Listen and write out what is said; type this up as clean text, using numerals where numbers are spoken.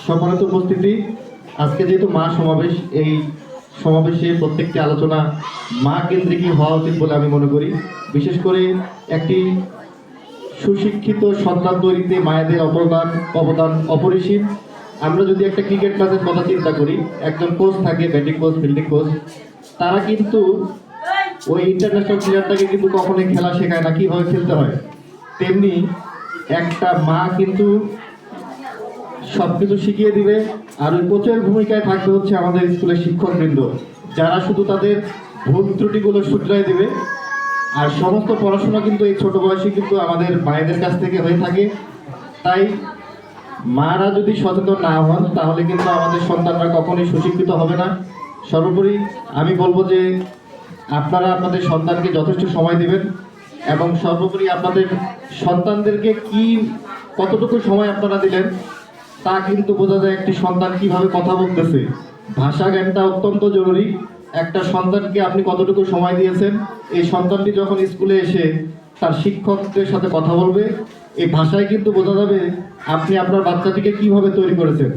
সম্মানিত উপস্থিতি, আজকে যেহেতু মা সমাবেশ, এই সমাবেশে প্রত্যেকটি আলোচনা মা কেন্দ্রিকই হওয়া উচিত বলে আমি মনে করি। বিশেষ করে একটি সুশিক্ষিত সন্তান তৈরিতে মায়েদের অবদান অপরিসীম। আমরা যদি একটা ক্রিকেট ম্যাচের কথা চিন্তা করি, একজন কোচ থাকে, ব্যাটিং কোচ, ফিল্ডিং কোচ, তারা কিন্তু ওই ইন্টারন্যাশনাল প্লেয়ারটাকে কিন্তু কখনোই খেলা শেখায় না কীভাবে খেলতে হয়। তেমনি একটা মা কিন্তু সবকিছু শিখিয়ে দিবে। আর ওই কোচের ভূমিকায় থাকবে হচ্ছে আমাদের স্কুলের শিক্ষকবৃন্দ, যারা শুধু তাদের ভুল ত্রুটিগুলো শুধরাই দিবে। আর সমস্ত পড়াশোনা কিন্তু এই ছোট বয়সে কিন্তু আমাদের মায়েদের কাছ থেকে হয়ে থাকে। তাই মারা যদি সচেতন না হন, তাহলে কিন্তু আমাদের সন্তানরা কখনোই সুশিক্ষিত হবে না। সর্বোপরি আমি বলবো যে আপনারা আপনাদের সন্তানকে যথেষ্ট সময় দিবেন, এবং সর্বোপরি আপনাদের সন্তানদেরকে কতটুকু সময় আপনারা দিলেন তা কিন্তু বোঝা যায় একটি সন্তান কিভাবে কথা বলতেছে। ভাষা জ্ঞানটা অত্যন্ত জরুরি। একটা সন্তানকে আপনি কতটুকু সময় দিয়েছেন, এই সন্তানটি যখন স্কুলে এসে তার শিক্ষকদের সাথে কথা বলবে, এই ভাষায় কিন্তু বোঝা যাবে আপনি আপনার বাচ্চাটিকে কিভাবে তৈরি করেছেন।